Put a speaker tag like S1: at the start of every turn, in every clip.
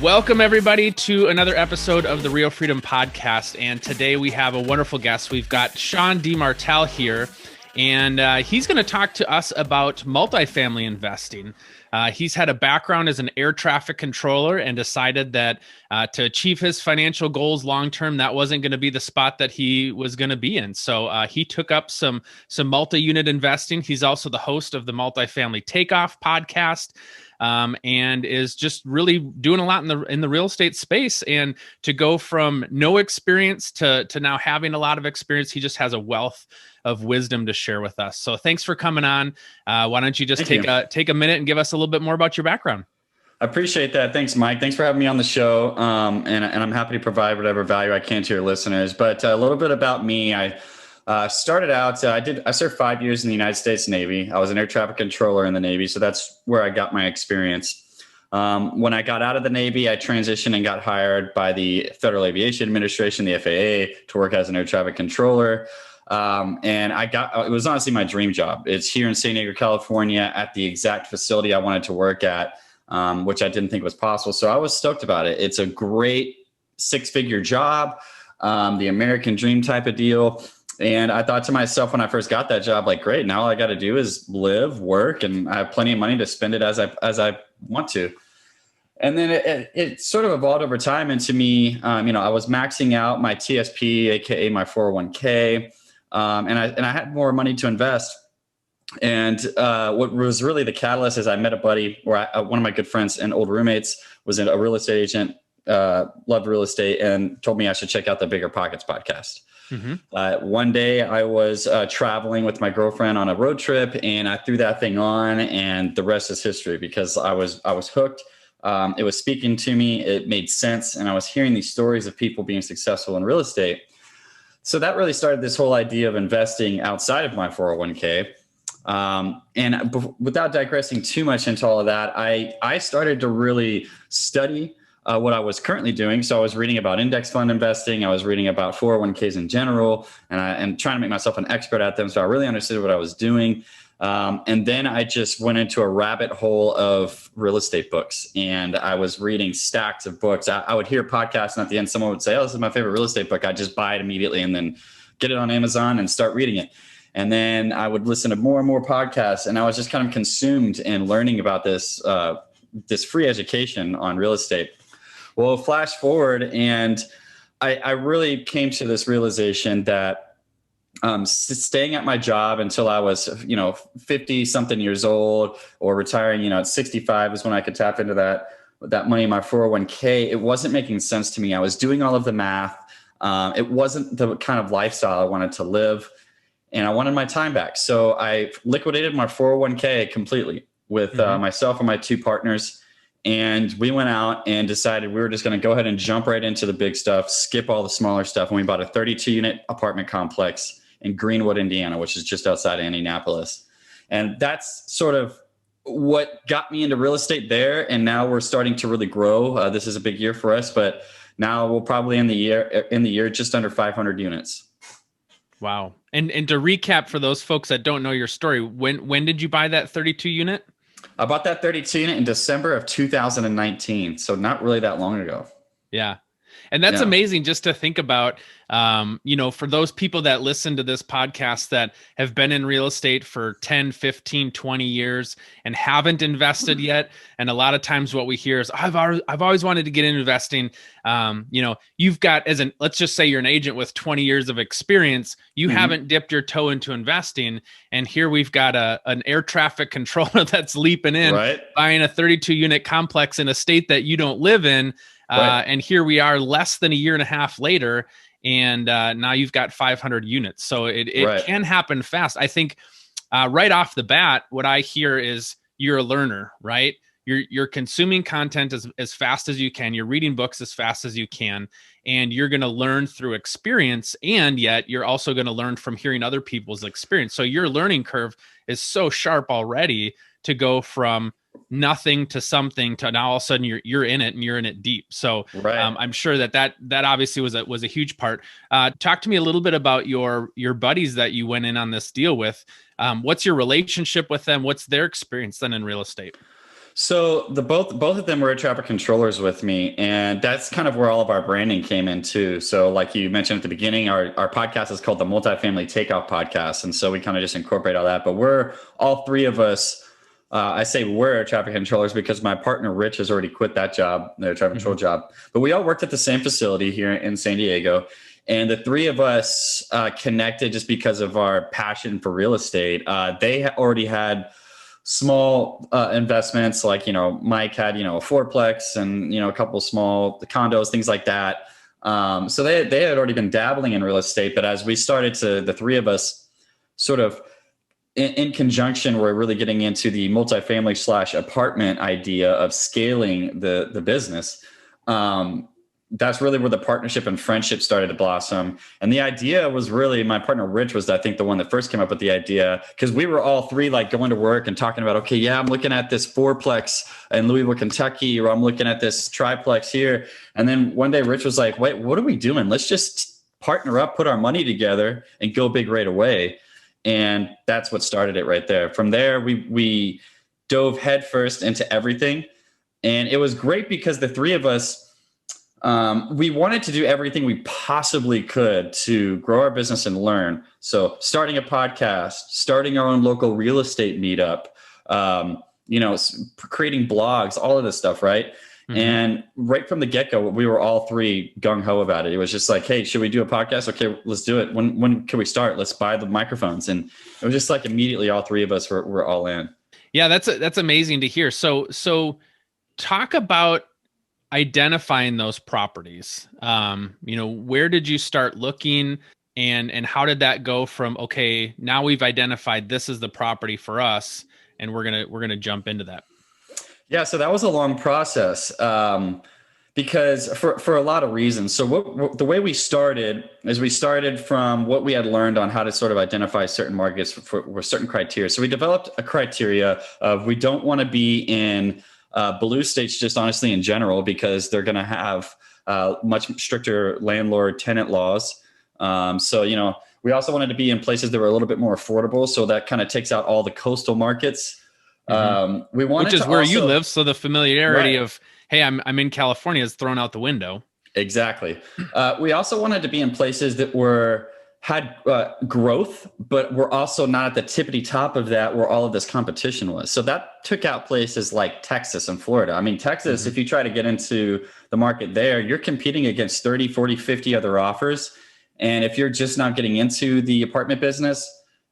S1: Welcome, everybody, to another episode of the Real Freedom Podcast. And today we have a wonderful guest. We've got Shawn DiMartile here, and he's going to talk to us about multifamily investing. He's had a background as an air traffic controller and decided that to achieve his financial goals long-term, that wasn't going to be the spot that he was going to be in. So he took up some multi-unit investing. He's also the host of the Multifamily Takeoff podcast. And is just really doing a lot in the real estate space. And to go from no experience to now having a lot of experience, he just has a wealth of wisdom to share with us. So thanks for coming on. Why don't you just take a minute and give us a little bit more about your background?
S2: I appreciate that. Thanks, Mike. Thanks for having me on the show. And I'm happy to provide whatever value I can to your listeners. But a little bit about me. I started out, I served 5 years in the United States Navy. I was an air traffic controller in the Navy. So that's where I got my experience. When I got out of the Navy, I transitioned and got hired by the Federal Aviation Administration, the FAA, to work as an air traffic controller. And it was honestly my dream job. It's here in San Diego, California, at the exact facility I wanted to work at, which I didn't think was possible. So I was stoked about it. It's a great 6-figure job, the American dream type of deal. And I thought to myself when I first got that job, like, great, now all I got to do is live, work, and I have plenty of money to spend it as I want to. And then it sort of evolved over time into me, I was maxing out my TSP, AKA my 401k, and I had more money to invest. And what was really the catalyst is I met a buddy, one of my good friends and old roommates was a real estate agent, loved real estate, and told me I should check out the Bigger Pockets podcast. Mm-hmm. One day I was traveling with my girlfriend on a road trip, and I threw that thing on, and the rest is history because I was hooked. It was speaking to me. It made sense. And I was hearing these stories of people being successful in real estate. So that really started this whole idea of investing outside of my 401k. Without digressing too much into all of that, I started to really study what I was currently doing. So I was reading about index fund investing. I was reading about 401ks in general, and trying to make myself an expert at them. So I really understood what I was doing. And then I just went into a rabbit hole of real estate books, and I was reading stacks of books. I would hear podcasts, and at the end, someone would say, "Oh, this is my favorite real estate book." I'd just buy it immediately and then get it on Amazon and start reading it. And then I would listen to more and more podcasts, and I was just kind of consumed in learning about this free education on real estate. Well, flash forward, and I really came to this realization that staying at my job until I was, 50 something years old, or retiring, at 65 is when I could tap into that money in my 401k. It wasn't making sense to me. I was doing all of the math. It wasn't the kind of lifestyle I wanted to live, and I wanted my time back. So I liquidated my 401k completely with myself and my 2 partners. And we went out and decided we were just going to go ahead and jump right into the big stuff, skip all the smaller stuff. And we bought a 32-unit apartment complex in Greenwood, Indiana, which is just outside of Indianapolis. And that's sort of what got me into real estate there. And now we're starting to really grow. This is a big year for us, but now we'll probably end the year just under 500 units.
S1: Wow. And to recap for those folks that don't know your story, when did you buy that 32 unit?
S2: I bought that 32 unit in December of 2019. So not really that long ago.
S1: Yeah. And that's amazing just to think about, for those people that listen to this podcast that have been in real estate for 10, 15, 20 years and haven't invested yet. And a lot of times what we hear is, I've always wanted to get into investing. You've got, let's just say you're an agent with 20 years of experience. You haven't dipped your toe into investing. And here we've got an air traffic controller that's leaping in, buying a 32 unit complex in a state that you don't live in. And here we are less than a year and a half later, and now you've got 500 units. So it can happen fast. I think right off the bat, what I hear is you're a learner, right? You're consuming content as fast as you can. You're reading books as fast as you can, and you're going to learn through experience. And yet you're also going to learn from hearing other people's experience. So your learning curve is so sharp already to go from nothing to something to now all of a sudden you're in it and you're in it deep. So I'm sure that obviously was a huge part. Talk to me a little bit about your buddies that you went in on this deal with. What's your relationship with them? What's their experience then in real estate?
S2: So both of them were traffic controllers with me, and that's kind of where all of our branding came in too. So like you mentioned at the beginning, our podcast is called the Multifamily Takeoff podcast, and so we kind of just incorporate all that. But we're all three of us. I say we're traffic controllers because my partner Rich has already quit that job, their traffic control job. But we all worked at the same facility here in San Diego, and the three of us connected just because of our passion for real estate. They already had small investments, like, Mike had, a fourplex and, a couple small condos, things like that. So they had already been dabbling in real estate, but as we started to, the three of us sort of in conjunction, we're really getting into the multifamily / apartment idea of scaling the business. That's really where the partnership and friendship started to blossom. And the idea was really, my partner Rich was, I think, the one that first came up with the idea, because we were all three like going to work and talking about, okay, yeah, I'm looking at this fourplex in Louisville, Kentucky, or I'm looking at this triplex here. And then one day Rich was like, wait, what are we doing? Let's just partner up, put our money together and go big right away. And that's what started it right there. From there, we dove headfirst into everything. And it was great because the three of us, we wanted to do everything we possibly could to grow our business and learn. So starting a podcast, starting our own local real estate meetup, creating blogs, all of this stuff, right? Mm-hmm. And right from the get-go, we were all three gung-ho about it. It was just like, hey, should we do a podcast? Okay, let's do it. When can we start? Let's buy the microphones. And it was just like immediately all three of us were all in.
S1: Yeah, that's amazing to hear. So talk about identifying those properties. Where did you start looking, and how did that go from, okay, now we've identified this is the property for us, and we're gonna jump into that?
S2: Yeah, so that was a long process, because for a lot of reasons. So the way we started is we started from what we had learned on how to sort of identify certain markets for certain criteria. So we developed a criteria of, we don't want to be in blue states, just honestly in general, because they're going to have much stricter landlord tenant laws. So, we also wanted to be in places that were a little bit more affordable. So that kind of takes out all the coastal markets.
S1: Mm-hmm. Which is where you live. So the familiarity of, hey, I'm in California is thrown out the window.
S2: Exactly. We also wanted to be in places that had growth, but we're also not at the tippity top of that where all of this competition was. So that took out places like Texas and Florida. I mean, Texas, if you try to get into the market there, you're competing against 30, 40, 50 other offers. And if you're just not getting into the apartment business,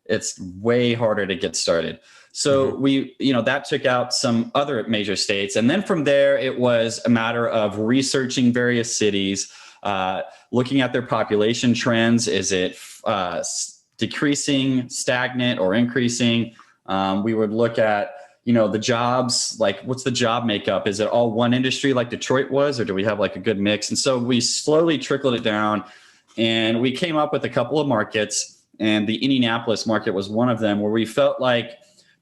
S2: it's way harder to get started. So that took out some other major states. And then from there, it was a matter of researching various cities, looking at their population trends. Is it decreasing, stagnant, or increasing? We would look at, the jobs, like what's the job makeup? Is it all one industry like Detroit was, or do we have like a good mix? And so we slowly trickled it down, and we came up with a couple of markets, and the Indianapolis market was one of them, where we felt like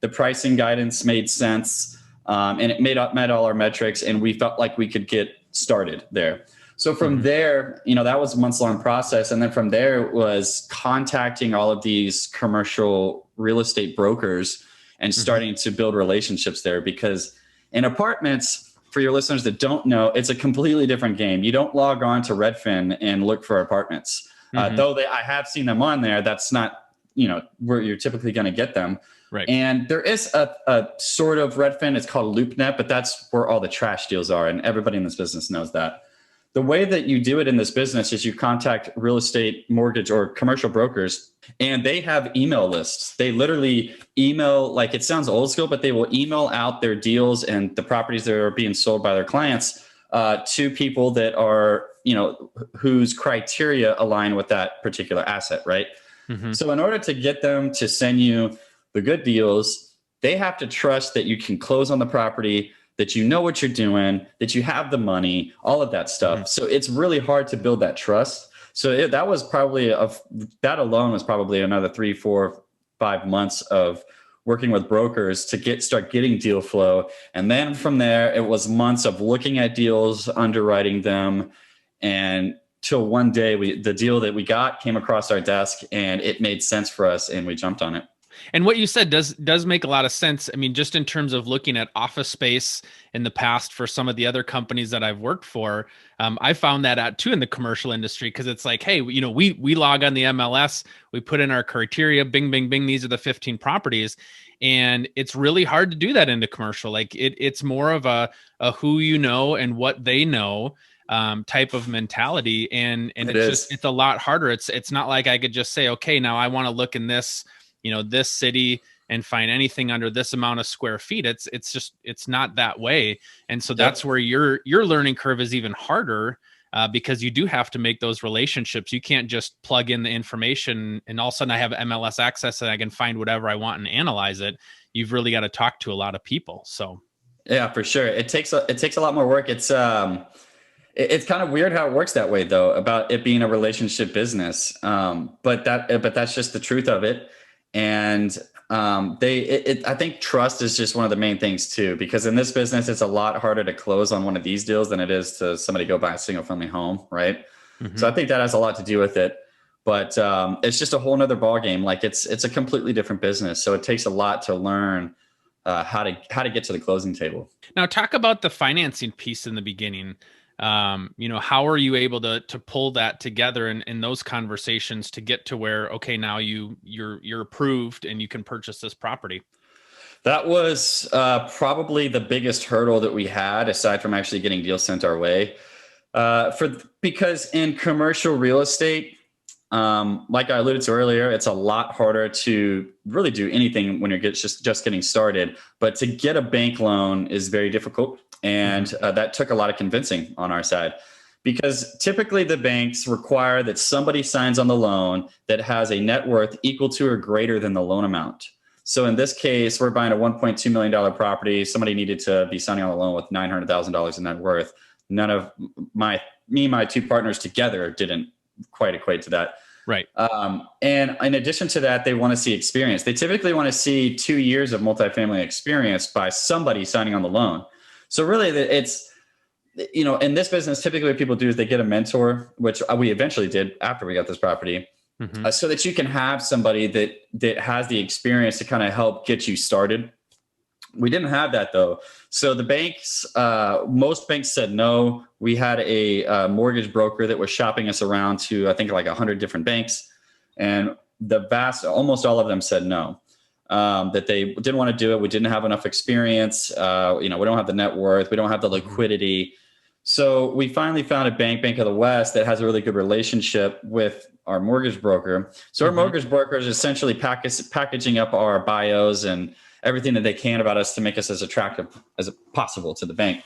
S2: the pricing guidance made sense, and it met all our metrics, and we felt like we could get started there. So from there, that was a months-long process. And then from there, it was contacting all of these commercial real estate brokers and starting to build relationships there. Because in apartments, for your listeners that don't know, it's a completely different game. You don't log on to Redfin and look for apartments. Though I have seen them on there, that's not, where you're typically going to get them. Right. And there is a sort of Redfin. It's called LoopNet, but that's where all the trash deals are. And everybody in this business knows that. The way that you do it in this business is you contact real estate, mortgage, or commercial brokers, and they have email lists. They literally email, like, it sounds old school, but they will email out their deals and the properties that are being sold by their clients to people that are, whose criteria align with that particular asset, right? So in order to get them to send you the good deals, they have to trust that you can close on the property, that you know what you're doing, that you have the money, all of that stuff. So it's really hard to build that trust. So that was probably that alone was probably another 3, 4, 5 months of working with brokers to start getting deal flow. And then from there, it was months of looking at deals, underwriting them, and till one day the deal that we got came across our desk and it made sense for us and we jumped on it.
S1: And what you said does make a lot of sense. I mean, just in terms of looking at office space in the past for some of the other companies that I've worked for, I found that out too in the commercial industry, because it's like, hey, we log on the MLS, we put in our criteria, bing, bing, bing, these are the 15 properties, and it's really hard to do that into commercial. Like it's more of a who you know and what they know type of mentality, and it's a lot harder. It's not like I could just say, okay, now I want to look in this this city and find anything under this amount of square feet. It's not that way. And so that's where your learning curve is even harder, because you do have to make those relationships. You can't just plug in the information and all of a sudden I have MLS access and I can find whatever I want and analyze it. You've really got to talk to a lot of people. So
S2: yeah, for sure. It takes a lot more work. It's kind of weird how it works that way, though, about it being a relationship business. But that's just the truth of it. And I think trust is just one of the main things too, because in this business, it's a lot harder to close on one of these deals than it is to somebody go buy a single family home. Right. Mm-hmm. So I think that has a lot to do with it, but it's just a whole nother ballgame. Like it's a completely different business. So it takes a lot to learn how to get to the closing table.
S1: Now talk about the financing piece in the beginning. How are you able to pull that together in those conversations to get to where, okay, now you're approved and you can purchase this property?
S2: That was probably the biggest hurdle that we had, aside from actually getting deals sent our way. Because in commercial real estate, like I alluded to earlier, it's a lot harder to really do anything when you're just getting started. But to get a bank loan is very difficult. And that took a lot of convincing on our side, because typically the banks require that somebody signs on the loan that has a net worth equal to or greater than the loan amount. So in this case, we're buying a $1.2 million property. Somebody needed to be signing on the loan with $900,000 in net worth. None of my two partners together didn't quite equate to that.
S1: Right.
S2: And in addition to that, they want to see experience. They typically want to see 2 years of multifamily experience by somebody signing on the loan. So really it's, in this business, typically what people do is they get a mentor, which we eventually did after we got this property, so that you can have somebody that has the experience to kind of help get you started. We didn't have that though. So the banks, most banks said no. We had a mortgage broker that was shopping us around to, I think, like 100 different banks. And almost all of them said no. That they didn't want to do it. We didn't have enough experience. We don't have the net worth. We don't have the liquidity. So we finally found a Bank of the West that has a really good relationship with our mortgage broker. So our mortgage broker is essentially packaging up our bios and everything that they can about us to make us as attractive as possible to the bank.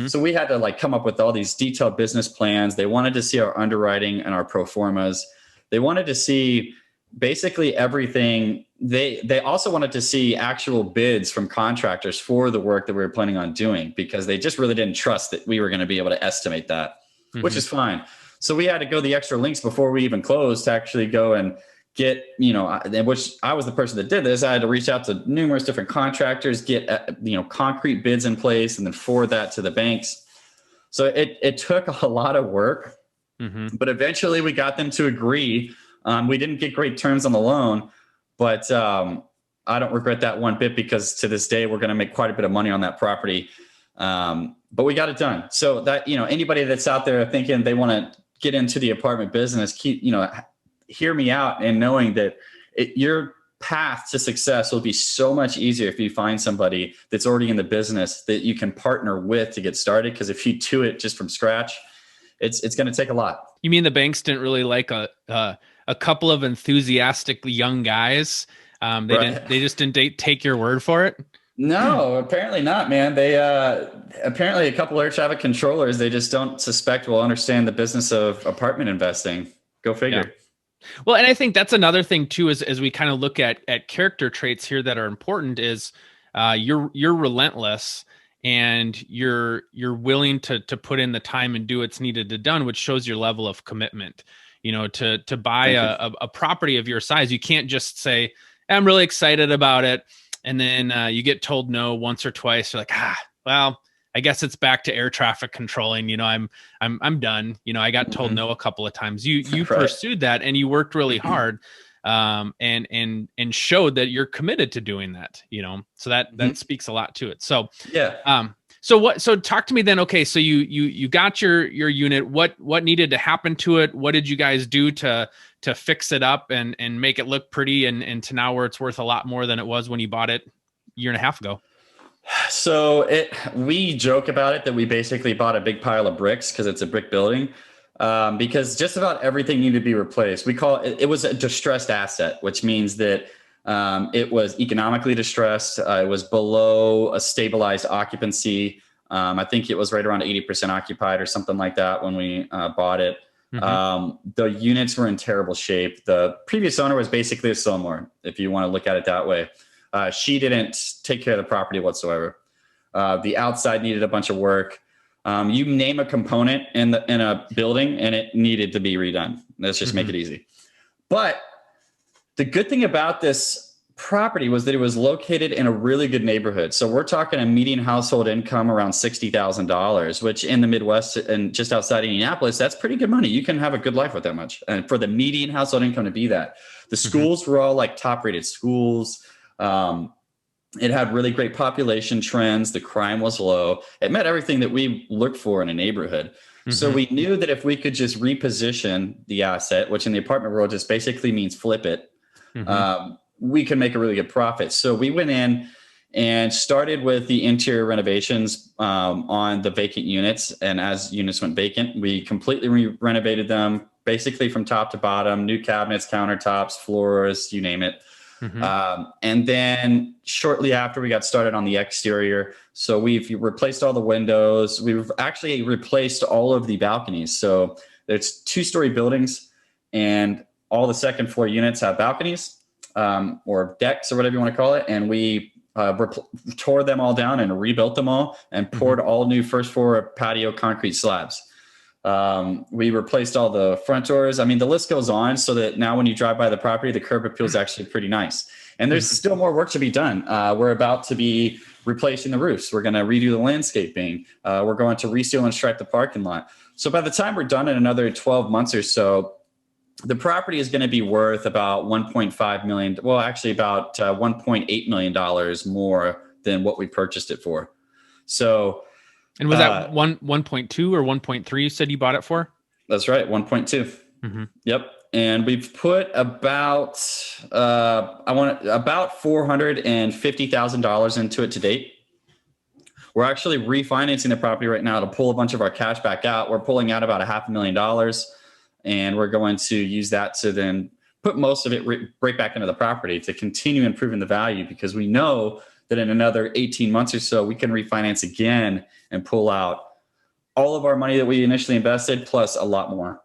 S2: So we had to come up with all these detailed business plans. They wanted to see our underwriting and our pro formas. They wanted to see basically everything. They also wanted to see actual bids from contractors for the work that we were planning on doing, because they just really didn't trust that we were going to be able to estimate that, which is fine. So we had to go the extra links before we even closed to actually go and get, which I was the person that did this. I had to reach out to numerous different contractors, get, concrete bids in place, and then forward that to the banks. So it took a lot of work, but eventually we got them to agree. We didn't get great terms on the loan, but I don't regret that one bit, because to this day, we're going to make quite a bit of money on that property. But we got it done. So that, anybody that's out there thinking they want to get into the apartment business, hear me out, and knowing that your path to success will be so much easier if you find somebody that's already in the business that you can partner with to get started. Because if you do it just from scratch, it's going to take a lot.
S1: You mean the banks didn't really like a couple of enthusiastic young guys? They just didn't take your word for it?
S2: No, apparently not, man. They apparently a couple air traffic controllers, they just don't suspect will understand the business of apartment investing. Go figure.
S1: Yeah. Well, and I think that's another thing too, as we kind of look at character traits here that are important, is you're relentless, and you're willing to put in the time and do what's needed to done, which shows your level of commitment. To buy a property of your size, you can't just say, I'm really excited about it, and then you get told no once or twice. You're like, well, I guess it's back to air traffic controlling. I'm done. I got told no a couple of times. You
S2: right.
S1: pursued that, and you worked really hard. and showed that you're committed to doing that, so that speaks a lot to it. So,
S2: yeah.
S1: So talk to me then. Okay. So you got your unit. What needed to happen to it? What did you guys do to fix it up and make it look pretty and to now where it's worth a lot more than it was when you bought it a year and a half ago?
S2: So we joke about it that we basically bought a big pile of bricks because it's a brick building. Because just about everything needed to be replaced. We call it was a distressed asset, which means that it was economically distressed. It was below a stabilized occupancy. I think it was right around 80% occupied or something like that when we bought it. The units were in terrible shape. The previous owner was basically a slumlord, if you want to look at it that way. She didn't take care of the property whatsoever. The outside needed a bunch of work. You name a component in a building and it needed to be redone. Let's just make it easy. But the good thing about this property was that it was located in a really good neighborhood. So we're talking a median household income around $60,000, which in the Midwest and just outside Indianapolis, that's pretty good money. You can have a good life with that much. And for the median household income to be that, the schools were all like top rated schools. It had really great population trends. The crime was low. It met everything that we look for in a neighborhood. So we knew that if we could just reposition the asset, which in the apartment world just basically means flip it, we could make a really good profit. So we went in and started with the interior renovations on the vacant units. And as units went vacant, we completely renovated them basically from top to bottom, new cabinets, countertops, floors, you name it. And then shortly after we got started on the exterior, so we've replaced all the windows. We've actually replaced all of the balconies. So there's 2-story buildings and all the second floor units have balconies or decks or whatever you want to call it. And we tore them all down and rebuilt them all and poured all new first floor patio concrete slabs. We replaced all the front doors. I mean, the list goes on so that now when you drive by the property, the curb appeal is actually pretty nice. And there's still more work to be done. We're about to be replacing the roofs. We're going to redo the landscaping. We're going to reseal and stripe the parking lot. So by the time we're done in another 12 months or so, the property is going to be worth about $1.5 million. Well, actually about $1.8 million more than what we purchased it for. So,
S1: and was that 1.2 or 1.3 you said you bought it for?
S2: That's right, 1.2. Yep. And we've put about $450,000 into it to date. We're actually refinancing the property right now to pull a bunch of our cash back out. We're pulling out about $500,000, and we're going to use that to then put most of it right back into the property to continue improving the value, because we know that in another 18 months or so, we can refinance again and pull out all of our money that we initially invested plus a lot more.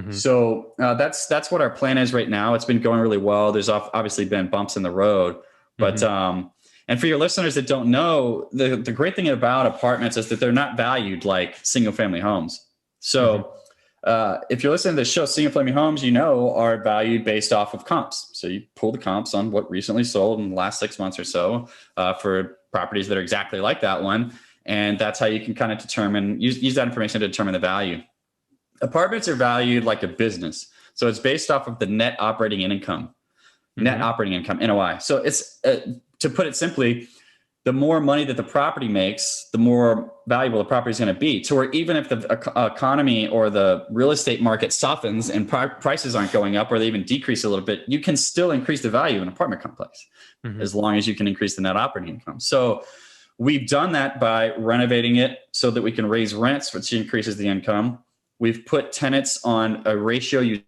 S2: So that's what our plan is right now. It's been going really well. There's obviously been bumps in the road, but and for your listeners that don't know, the great thing about apartments is that they're not valued like single family homes. So if you're listening to the show, single family homes, are valued based off of comps. So you pull the comps on what recently sold in the last 6 months or so for properties that are exactly like that one. And that's how you can kind of use that information to determine the value. Apartments are valued like a business. So it's based off of the net operating income, NOI. So it's, to put it simply, the more money that the property makes, the more valuable the property is going to be. To where even if the economy or the real estate market softens and prices aren't going up or they even decrease a little bit, you can still increase the value of an apartment complex as long as you can increase the net operating income. So we've done that by renovating it so that we can raise rents, which increases the income. We've put tenants on a ratio,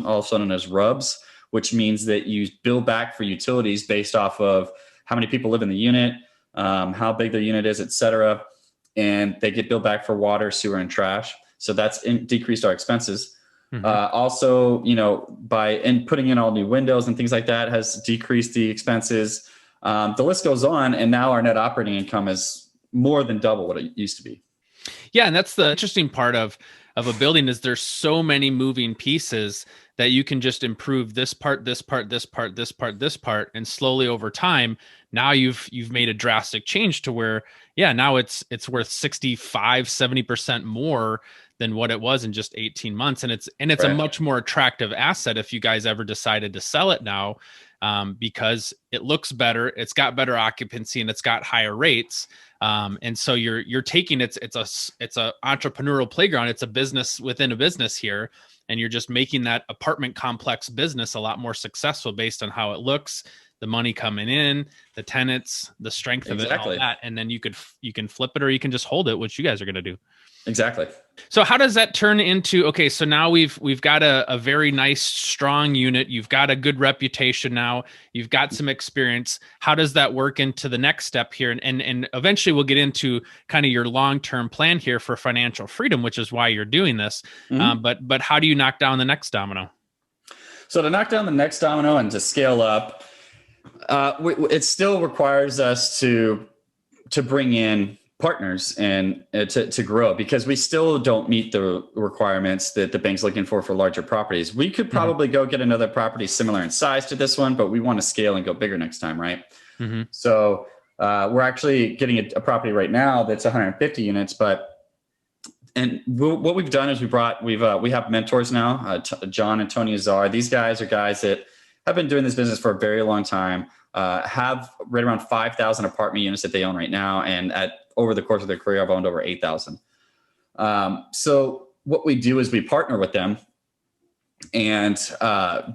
S2: also known as RUBS, which means that you bill back for utilities based off of how many people live in the unit, how big the unit is, et cetera. And they get billed back for water, sewer, and trash. So that's decreased our expenses. Also, by putting in all new windows and things like that has decreased the expenses. The list goes on. And now our net operating income is more than double what it used to be.
S1: Yeah. And that's the interesting part of of a building is there's so many moving pieces that you can just improve this part, this part, this part, this part, this part, and slowly over time, now you've made a drastic change to where, yeah, now it's worth 65, 70% more than what it was in just 18 months. And it's a
S2: Right.
S1: much more attractive asset if you guys ever decided to sell it now, because it looks better, it's got better occupancy, and it's got higher rates. And so you're taking it's a entrepreneurial playground. It's a business within a business here, and you're just making that apartment complex business a lot more successful based on how it looks, the money coming in, the tenants, the strength of it, and all that. And then you can flip it, or you can just hold it, which you guys are going to do.
S2: Exactly.
S1: So how does that turn into, okay, so now we've got a very nice, strong unit. You've got a good reputation now. You've got some experience. How does that work into the next step here? And eventually we'll get into kind of your long-term plan here for financial freedom, which is why you're doing this. But how do you knock down the next domino?
S2: So to knock down the next domino and to scale up, it still requires us to bring in partners and to grow, because we still don't meet the requirements that the bank's looking for larger properties. We could probably go get another property similar in size to this one, but we want to scale and go bigger next time, right? So we're actually getting a property right now that's 150 units, and what we've done is we have mentors now, John and Tony Azar. These guys are guys that have been doing this business for a very long time, have right around 5,000 apartment units that they own right now. And over the course of their career, I've owned over 8,000. So what we do is we partner with them and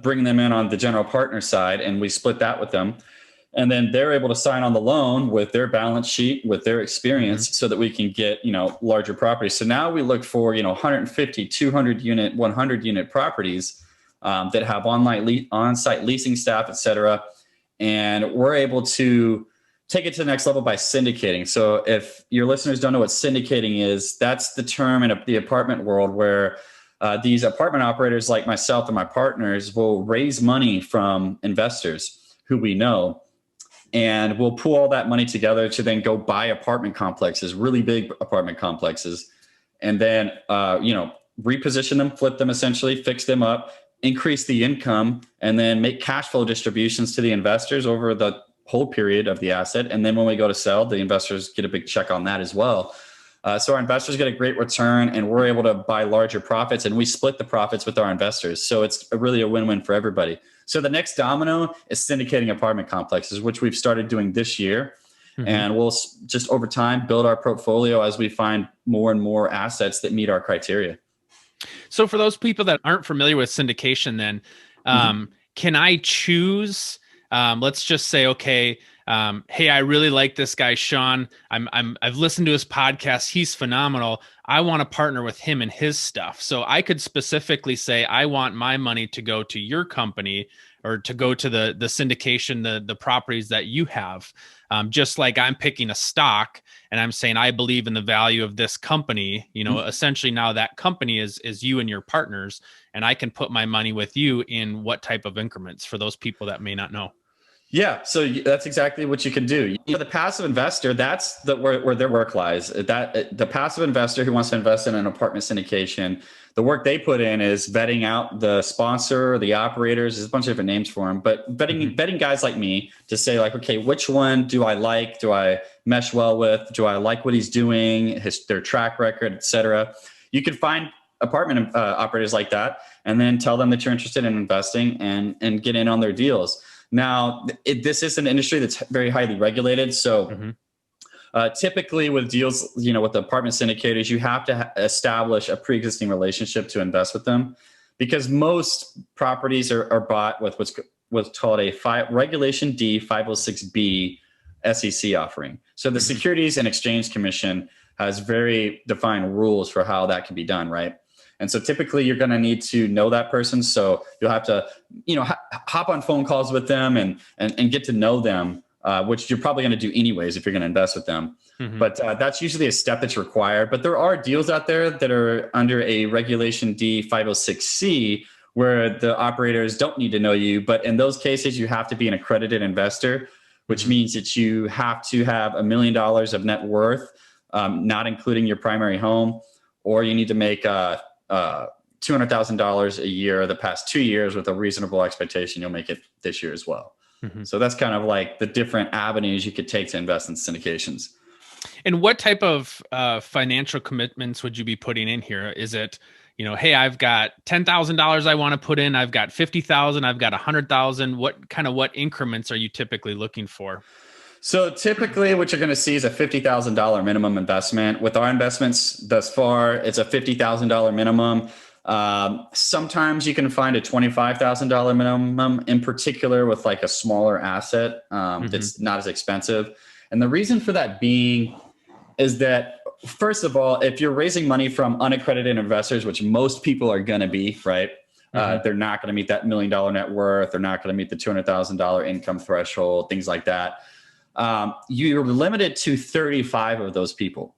S2: bring them in on the general partner side, and we split that with them. And then they're able to sign on the loan with their balance sheet, with their experience, so that we can get, larger properties. So now we look for, 150, 200 unit, 100 unit properties that have on-site leasing staff, et cetera. And we're able to take it to the next level by syndicating. So if your listeners don't know what syndicating is, that's the term in the apartment world where these apartment operators like myself and my partners will raise money from investors who we know, and we'll pool all that money together to then go buy apartment complexes, really big apartment complexes, and then reposition them, flip them, essentially fix them up, increase the income, and then make cash flow distributions to the investors over the whole period of the asset. And then when we go to sell, the investors get a big check on that as well. So our investors get a great return, and we're able to buy larger profits, and we split the profits with our investors. So it's really a win-win for everybody. So the next domino is syndicating apartment complexes, which we've started doing this year. And we'll just over time build our portfolio as we find more and more assets that meet our criteria.
S1: So for those people that aren't familiar with syndication, then can I choose, let's just say, okay, hey, I really like this guy, Shawn. I've listened to his podcast. He's phenomenal. I want to partner with him and his stuff. So I could specifically say, I want my money to go to your company, or to go to the syndication, the properties that you have. Just like I'm picking a stock and I'm saying, I believe in the value of this company, essentially now that company is you and your partners, and I can put my money with you in what type of increments, for those people that may not know.
S2: Yeah, so that's exactly what you can do. The passive investor, that's where their work lies. The passive investor who wants to invest in an apartment syndication, the work they put in is vetting out the sponsor, the operators. There's a bunch of different names for them, but vetting guys like me to say, like, okay, which one do I like? Do I mesh well with? Do I like what he's doing? Their track record, et cetera. You can find apartment operators like that, and then tell them that you're interested in investing and get in on their deals. Now, this is an industry that's very highly regulated. So typically with deals, with the apartment syndicators, you have to establish a pre-existing relationship to invest with them, because most properties are bought with what's called a Regulation D 506B SEC offering. So the Securities and Exchange Commission has very defined rules for how that can be done, right? And so typically you're going to need to know that person. So you'll have to, hop on phone calls with them and get to know them, which you're probably going to do anyways if you're going to invest with them. But that's usually a step that's required. But there are deals out there that are under a Regulation D 506C where the operators don't need to know you. But in those cases, you have to be an accredited investor, which means that you have to have $1 million of net worth, not including your primary home, or you need to make $200,000 a year the past 2 years with a reasonable expectation you'll make it this year as well. So that's kind of like the different avenues you could take to invest in syndications.
S1: And what type of financial commitments would you be putting in here? Is it, hey, I've got $10,000 I want to put in, I've got 50,000, I've got 100,000. What increments are you typically looking for?
S2: So typically what you're going to see is a $50,000 minimum investment. With our investments thus far, it's a $50,000 minimum. Sometimes you can find a $25,000 minimum, in particular with like a smaller asset that's not as expensive. And the reason for that being is that, first of all, if you're raising money from unaccredited investors, which most people are going to be, right? They're not going to meet that $1 million net worth. They're not going to meet the $200,000 income threshold, things like that. You're limited to 35 of those people.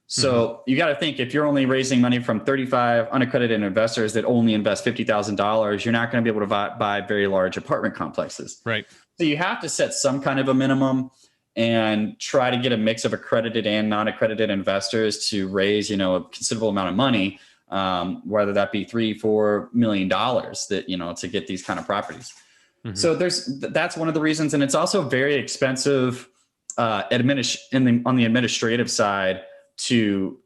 S2: So you got to think, if you're only raising money from 35 unaccredited investors that only invest $50,000, you're not going to be able to buy very large apartment complexes.
S1: Right.
S2: So you have to set some kind of a minimum and try to get a mix of accredited and non-accredited investors to raise, a considerable amount of money, whether that be $3-4 million that, to get these kind of properties. So that's one of the reasons. And it's also very expensive on the administrative side to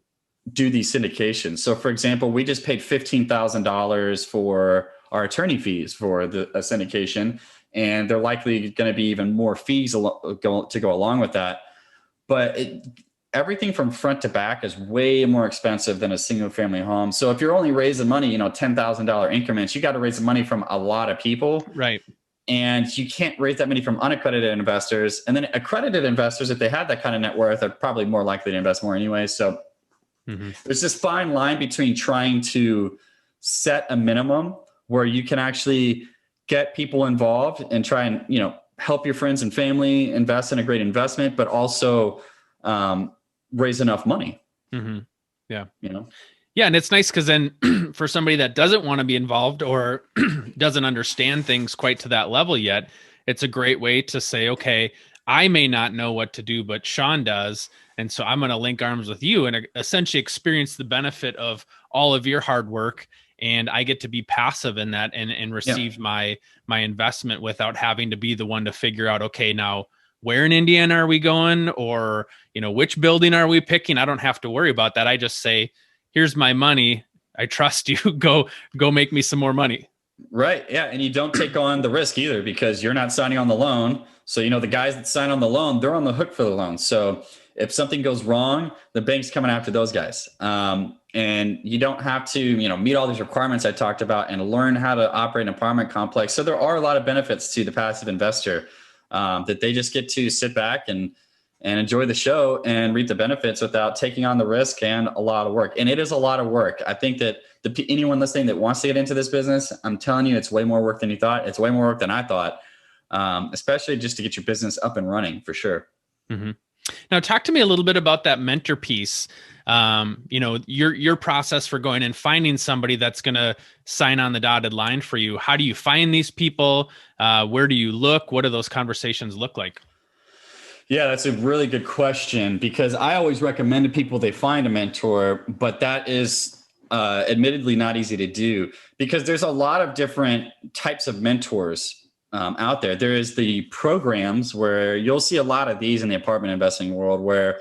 S2: do these syndications. So for example, we just paid $15,000 for our attorney fees for a syndication, and they're likely going to be even more fees to go along with that. But everything from front to back is way more expensive than a single family home. So if you're only raising money, $10,000 increments, you got to raise the money from a lot of people.
S1: Right.
S2: And you can't raise that money from unaccredited investors. And then accredited investors, if they had that kind of net worth, are probably more likely to invest more anyway. So there's this fine line between trying to set a minimum where you can actually get people involved and try and, help your friends and family invest in a great investment, but also raise enough money.
S1: Yeah. Yeah. And it's nice because then for somebody that doesn't want to be involved or doesn't understand things quite to that level yet, it's a great way to say, okay, I may not know what to do, but Shawn does. And so I'm going to link arms with you and essentially experience the benefit of all of your hard work. And I get to be passive in that and receive my investment without having to be the one to figure out, okay, now where in Indiana are we going? Or, which building are we picking? I don't have to worry about that. I just say, here's my money. I trust you. Go make me some more money.
S2: Right. Yeah. And you don't take on the risk either because you're not signing on the loan. So, the guys that sign on the loan, they're on the hook for the loan. So if something goes wrong, the bank's coming after those guys. And you don't have to, meet all these requirements I talked about and learn how to operate an apartment complex. So there are a lot of benefits to the passive investor that they just get to sit back and enjoy the show and reap the benefits without taking on the risk and a lot of work. And it is a lot of work. I think that anyone listening that wants to get into this business, I'm telling you, it's way more work than you thought. It's way more work than I thought, especially just to get your business up and running for sure.
S1: Now, talk to me a little bit about that mentor piece. Your process for going and finding somebody that's going to sign on the dotted line for you. How do you find these people? Where do you look? What do those conversations look like?
S2: Yeah, that's a really good question because I always recommend to people they find a mentor, but that is admittedly not easy to do because there's a lot of different types of mentors out there. There is the programs where you'll see a lot of these in the apartment investing world where,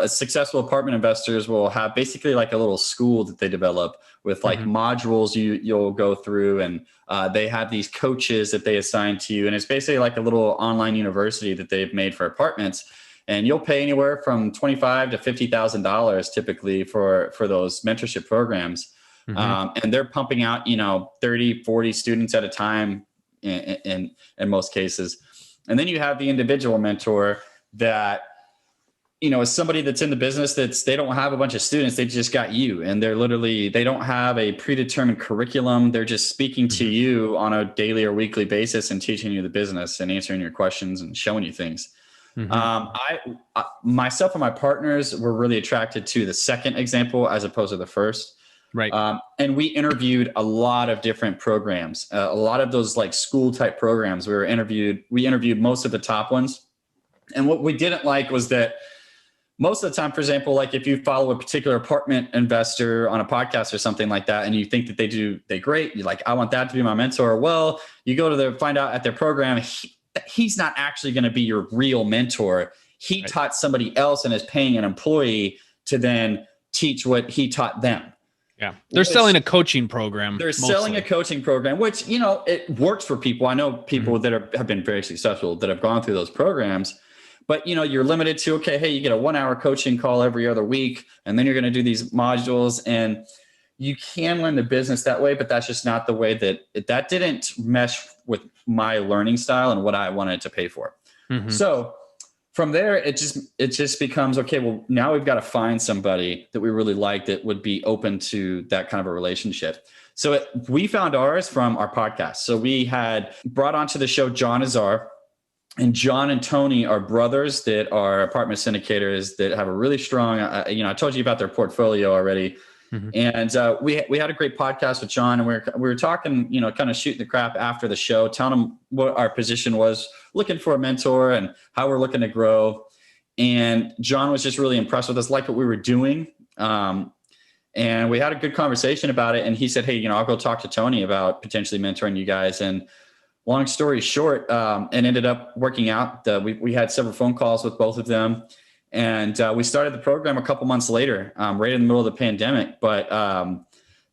S2: successful apartment investors will have basically like a little school that they develop with like modules you'll go through and they have these coaches that they assign to you. And it's basically like a little online university that they've made for apartments. And you'll pay anywhere from $25,000 to $50,000 typically for those mentorship programs. And they're pumping out, 30, 40 students at a time in most cases. And then you have the individual mentor that, is somebody that's in the business they don't have a bunch of students. They just got you and they don't have a predetermined curriculum. They're just speaking to you on a daily or weekly basis and teaching you the business and answering your questions and showing you things. I myself and my partners were really attracted to the second example as opposed to the first.
S1: Right.
S2: And we interviewed a lot of different programs, a lot of those like school type programs. We interviewed most of the top ones. And what we didn't like was that most of the time, for example, like if you follow a particular apartment investor on a podcast or something like that, and you think that they're great, you're like, I want that to be my mentor. Well, you go to find out at their program, he's not actually going to be your real mentor. He taught somebody else and is paying an employee to then teach what he taught them.
S1: Yeah. They're selling a coaching program.
S2: They're selling a coaching program, which, it works for people. I know people that have been very successful that have gone through those programs, but you're limited to, okay, hey, you get a 1 hour coaching call every other week, and then you're going to do these modules, and you can learn the business that way, but that's just not the way that didn't mesh with my learning style and what I wanted to pay for. So from there, it just becomes, okay, well, now we've got to find somebody that we really like that would be open to that kind of a relationship. So we found ours from our podcast. So we had brought onto the show John Azar, and John and Tony are brothers that are apartment syndicators that have a really strong, I told you about their portfolio already. And we had a great podcast with John, and we were talking, kind of shooting the crap after the show, telling him what our position was, looking for a mentor and how we're looking to grow. And John was just really impressed with us, liked what we were doing. And we had a good conversation about it. And he said, hey, I'll go talk to Tony about potentially mentoring you guys. And long story short, it ended up working out. We had several phone calls with both of them. And we started the program a couple months later, right in the middle of the pandemic. But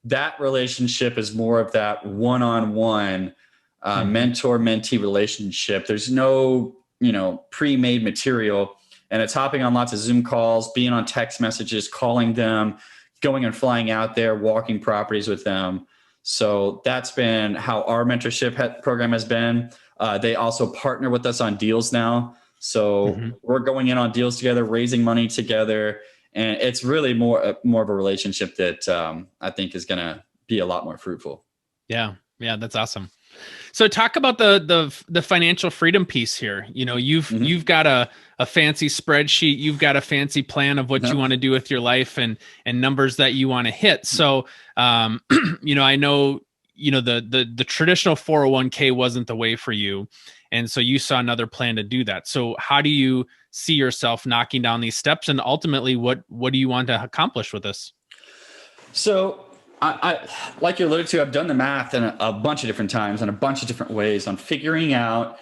S2: that relationship is more of that one-on-one mentor-mentee relationship. There's no, pre-made material. And it's hopping on lots of Zoom calls, being on text messages, calling them, going and flying out there, walking properties with them. So that's been how our mentorship program has been. They also partner with us on deals now. So we're going in on deals together, raising money together. And it's really more of a relationship that I think is going to be a lot more fruitful.
S1: Yeah. Yeah. That's awesome. So talk about the financial freedom piece here. You've got a fancy spreadsheet, you've got a fancy plan of what you want to do with your life and numbers that you want to hit. So, I know, the traditional 401k wasn't the way for you. And so you saw another plan to do that. So how do you see yourself knocking down these steps? And ultimately, what do you want to accomplish with this?
S2: So I like you alluded to, I've done the math in a bunch of different times and a bunch of different ways on figuring out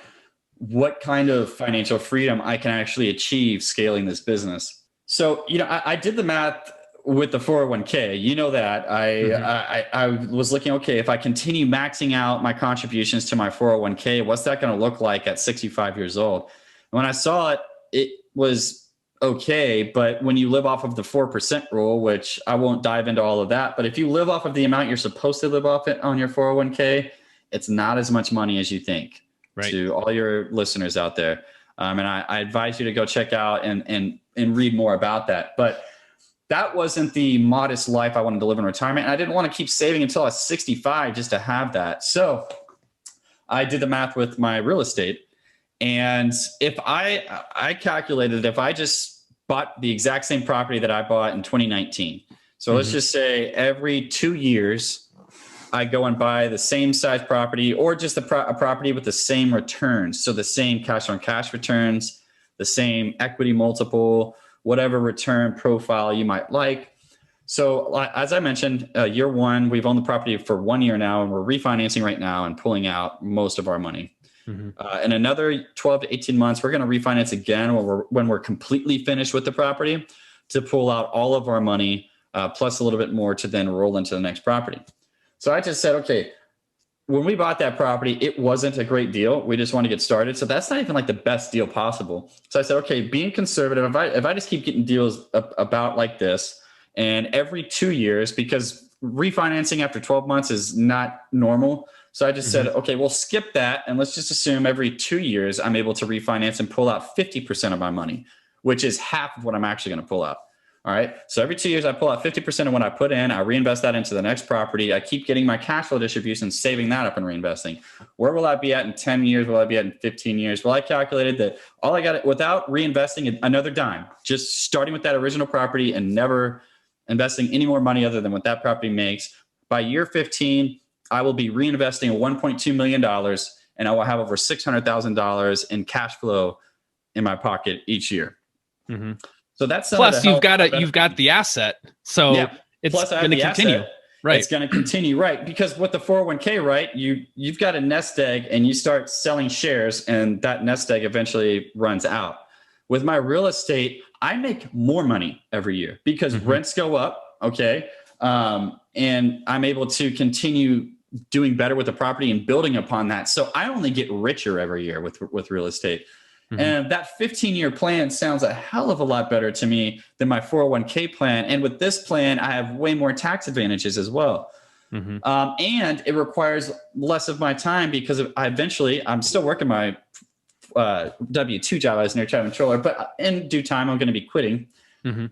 S2: what kind of financial freedom I can actually achieve scaling this business. So, I did the math with the 401k, that I was looking, okay, if I continue maxing out my contributions to my 401k, what's that going to look like at 65 years old? And when I saw it, it was okay. But when you live off of the 4% rule, which I won't dive into all of that, but if you live off of the amount you're supposed to live off it on your 401k, it's not as much money as you think. Right. To all your listeners out there. And I advise you to go check out and read more about that. But that wasn't the modest life I wanted to live in retirement. And I didn't want to keep saving until I was 65 just to have that. So I did the math with my real estate. And if I calculated, if I just bought the exact same property that I bought in 2019. So let's just say every 2 years, I go and buy the same size property or just a property with the same returns. So the same cash on cash returns, the same equity multiple, whatever return profile you might like. So as I mentioned, year one, we've owned the property for 1 year now, and we're refinancing right now and pulling out most of our money. In another 12 to 18 months, we're going to refinance again when we're completely finished with the property to pull out all of our money, plus a little bit more to then roll into the next property. So I just said, okay, when we bought that property, it wasn't a great deal. We just want to get started. So that's not even like the best deal possible. So I said, okay, being conservative, if I just keep getting deals about like this, and every 2 years, because refinancing after 12 months is not normal. So I just said, okay, we'll skip that. And let's just assume every 2 years, I'm able to refinance and pull out 50% of my money, which is half of what I'm actually going to pull out. All right. So every 2 years, I pull out 50% of what I put in. I reinvest that into the next property. I keep getting my cash flow distribution, saving that up and reinvesting. Where will I be at in 10 years? Will I be at in 15 years? Well, I calculated that all I got without reinvesting another dime, just starting with that original property and never investing any more money other than what that property makes. By year 15, I will be reinvesting $1.2 million, and I will have over $600,000 in cash flow in my pocket each year. So that's some of the
S1: Plus you've
S2: health
S1: got
S2: benefits.
S1: you've got the asset. So
S2: Yeah.
S1: it's
S2: Plus I have
S1: going to
S2: the
S1: continue.
S2: asset.
S1: Right.
S2: It's going to continue, right? Because with the 401k, right, you've got a nest egg and you start selling shares, and that nest egg eventually runs out. With my real estate, I make more money every year because rents go up, okay, and I'm able to continue doing better with the property and building upon that. So I only get richer every year with real estate. And that 15-year plan sounds a hell of a lot better to me than my 401k plan. And with this plan, I have way more tax advantages as well. And it requires less of my time because I'm still working my W-2 job as an air traffic controller, but in due time, I'm going to be quitting.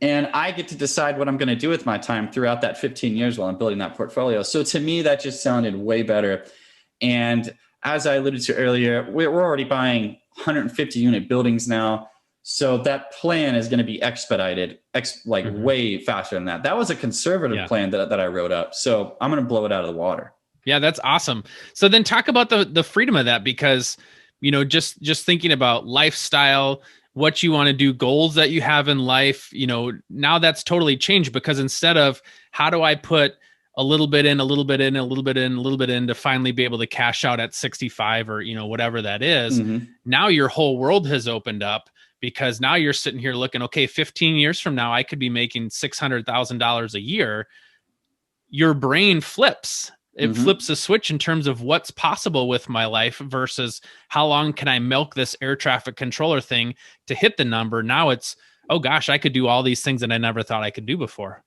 S2: And I get to decide what I'm going to do with my time throughout that 15 years while I'm building that portfolio. So to me, that just sounded way better. And as I alluded to earlier, we're already buying 150 unit buildings now. So that plan is going to be expedited way faster than that. That was a conservative plan that I wrote up. So I'm going to blow it out of the water.
S1: Yeah, that's awesome. So then talk about the freedom of that, because, just thinking about lifestyle, what you want to do, goals that you have in life, now that's totally changed, because instead of how do I put a little bit in, a little bit in, a little bit in, a little bit in to finally be able to cash out at 65 or, whatever that is, now your whole world has opened up, because now you're sitting here looking, okay, 15 years from now, I could be making $600,000 a year. Your brain flips. It flips a switch in terms of what's possible with my life versus how long can I milk this air traffic controller thing to hit the number. Now it's, oh gosh, I could do all these things that I never thought I could do before.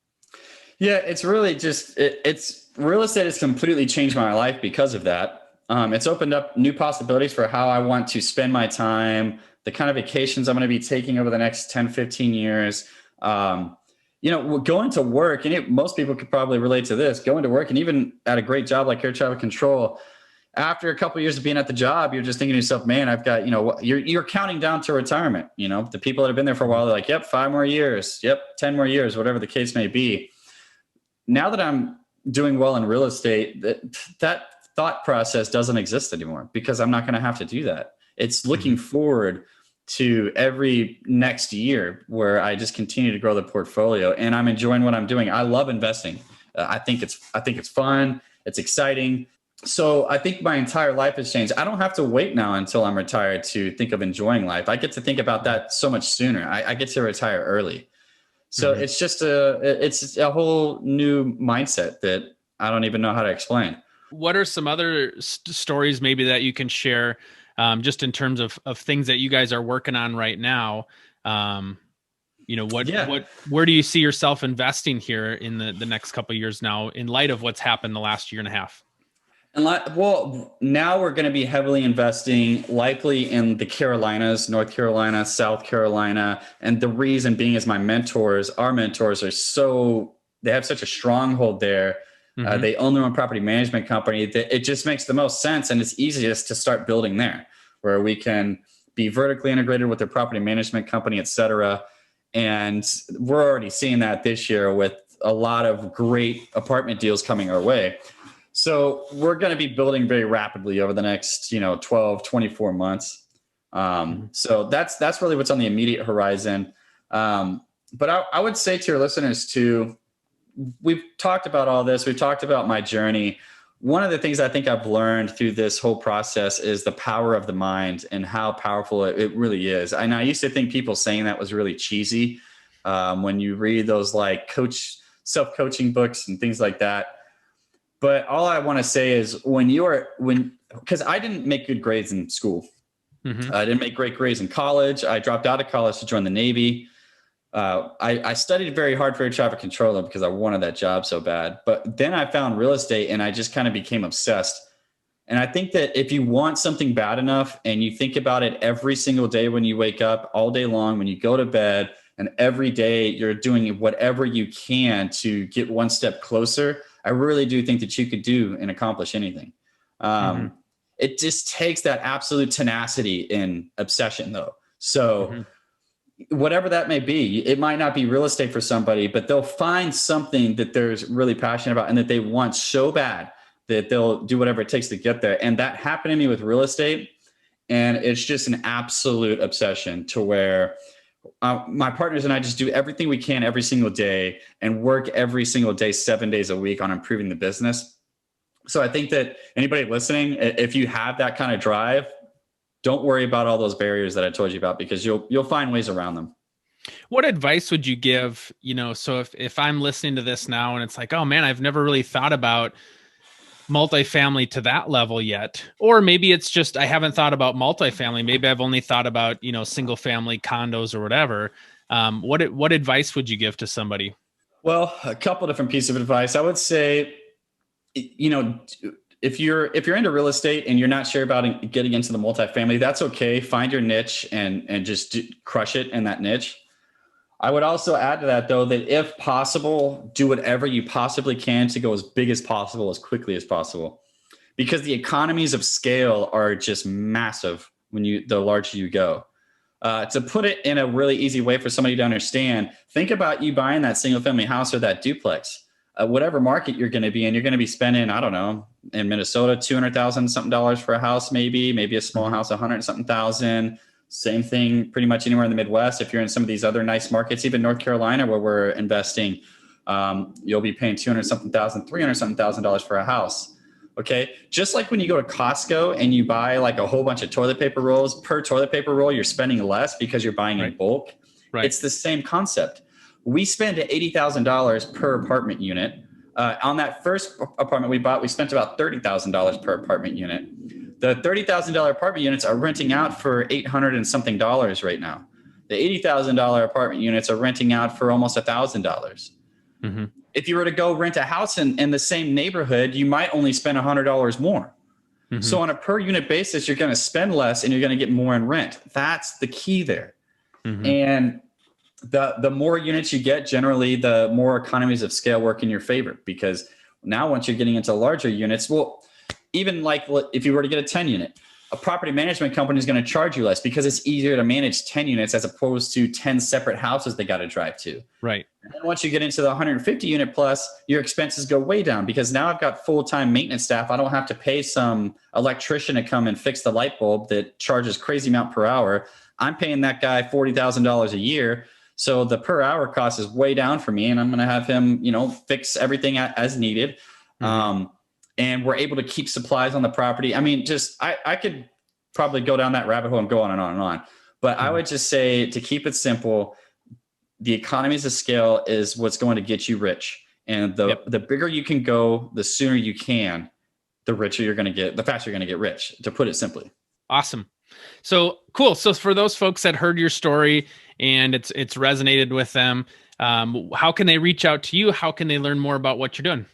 S2: Yeah, it's really just, it's real estate has completely changed my life because of that. It's opened up new possibilities for how I want to spend my time, the kind of vacations I'm going to be taking over the next 10, 15 years. Going to work, and most people could probably relate to this, going to work and even at a great job like air traffic control, after a couple of years of being at the job, you're just thinking to yourself, man, I've got, you're counting down to retirement. The people that have been there for a while, they're like, yep, 5 more years. Yep. 10 more years, whatever the case may be. Now that I'm doing well in real estate, that thought process doesn't exist anymore, because I'm not going to have to do that. It's looking forward to every next year where I just continue to grow the portfolio, and I'm enjoying what I'm doing. I love investing. I think it's fun. It's exciting. So I think my entire life has changed. I don't have to wait now until I'm retired to think of enjoying life. I get to think about that so much sooner. I get to retire early. So it's just a whole new mindset that I don't even know how to explain.
S1: What are some other stories maybe that you can share, just in terms of things that you guys are working on right now? Where do you see yourself investing here in the next couple of years now, in light of what's happened the last year and a half?
S2: Now we're going to be heavily investing likely in the Carolinas, North Carolina, South Carolina. And the reason being is our mentors they have such a stronghold there. They own their own property management company that it just makes the most sense. And it's easiest to start building there, where we can be vertically integrated with their property management company, et cetera. And we're already seeing that this year with a lot of great apartment deals coming our way. So we're going to be building very rapidly over the next, 12, 24 months. So that's really what's on the immediate horizon. But I would say to your listeners too, we've talked about all this. We've talked about my journey. One of the things I think I've learned through this whole process is the power of the mind and how powerful it really is. And I used to think people saying that was really cheesy. When you read those like self-coaching books and things like that. But all I want to say is because I didn't make good grades in school. I didn't make great grades in college. I dropped out of college to join the Navy. I studied very hard for air traffic controller because I wanted that job so bad. But then I found real estate and I just kind of became obsessed. And I think that if you want something bad enough and you think about it every single day when you wake up, all day long, when you go to bed, and every day you're doing whatever you can to get one step closer, I really do think that you could do and accomplish anything. It just takes that absolute tenacity and obsession though. So whatever that may be, it might not be real estate for somebody, but they'll find something that they're really passionate about and that they want so bad that they'll do whatever it takes to get there. And that happened to me with real estate. And it's just an absolute obsession to where my partners and I just do everything we can every single day and work every single day, 7 days a week on improving the business. So I think that anybody listening, if you have that kind of drive, don't worry about all those barriers that I told you about, because you'll find ways around them.
S1: What advice would you give, so if I'm listening to this now and it's like, oh man, I've never really thought about multifamily to that level yet, or maybe it's just I haven't thought about multifamily. Maybe I've only thought about single family condos or whatever. What advice would you give to somebody?
S2: Well, a couple different pieces of advice. I would say, if you're into real estate and you're not sure about getting into the multifamily, that's okay. Find your niche and just crush it in that niche. I would also add to that, though, that if possible, do whatever you possibly can to go as big as possible, as quickly as possible, because the economies of scale are just massive the larger you go. To put it in a really easy way for somebody to understand, think about you buying that single family house or that duplex, whatever market you're going to be in. You're going to be spending, I don't know, in Minnesota, $200,000 something for a house, maybe a small house, $100 something thousand. Same thing pretty much anywhere in the Midwest. If you're in some of these other nice markets, even North Carolina, where we're investing, you'll be paying $200 something thousand, $300 something thousand for a house. Okay. Just like when you go to Costco and you buy like a whole bunch of toilet paper rolls, per toilet paper roll, you're spending less because you're buying in bulk. Right. It's the same concept. We spend $80,000 per apartment unit. On that first apartment we bought, we spent about $30,000 per apartment unit. The $30,000 apartment units are renting out for $800 and something right now. The $80,000 apartment units are renting out for almost $1,000. Mm-hmm. If you were to go rent a house in the same neighborhood, you might only spend $100 more. Mm-hmm. So on a per unit basis, you're going to spend less and you're going to get more in rent. That's the key there. Mm-hmm. And the more units you get, generally, the more economies of scale work in your favor, because now once you're getting into larger units, well, even like if you were to get a 10 unit, a property management company is going to charge you less because it's easier to manage 10 units as opposed to 10 separate houses they got to drive to.
S1: Right.
S2: And then once you get into the 150 unit plus, your expenses go way down, because now I've got full-time maintenance staff. I don't have to pay some electrician to come and fix the light bulb that charges crazy amount per hour. I'm paying that guy $40,000 a year. So the per hour cost is way down for me, and I'm going to have him, fix everything as needed. Mm-hmm. And we're able to keep supplies on the property. I mean, I could probably go down that rabbit hole and go on and on and on. But I would just say, to keep it simple, the economies of scale is what's going to get you rich. And the bigger you can go, the sooner you can, the richer you're going to get, the faster you're going to get rich, to put it simply.
S1: Awesome. So cool. So for those folks that heard your story and it's resonated with them, how can they reach out to you? How can they learn more about what you're doing?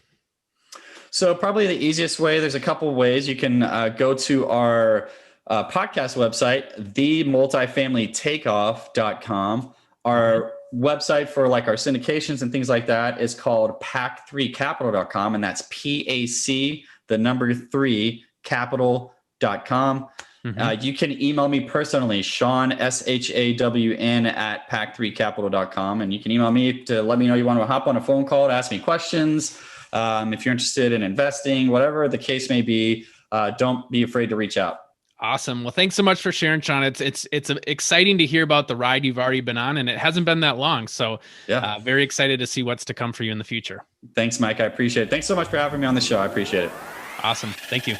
S2: So probably the easiest way, there's a couple of ways. You can go to our podcast website, themultifamilytakeoff.com. Our website for like our syndications and things like that is called pac3capital.com, and that's PAC, the number 3, capital.com. Mm-hmm. You can email me personally, Shawn, SHAWN, at pac3capital.com. And you can email me to let me know you want to hop on a phone call to ask me questions. If you're interested in investing, whatever the case may be, don't be afraid to reach out.
S1: Awesome. Well, thanks so much for sharing, Shawn. It's exciting to hear about the ride you've already been on, and it hasn't been that long. So very excited to see what's to come for you in the future.
S2: Thanks, Mike. I appreciate it. Thanks so much for having me on the show. I appreciate it.
S1: Awesome. Thank you.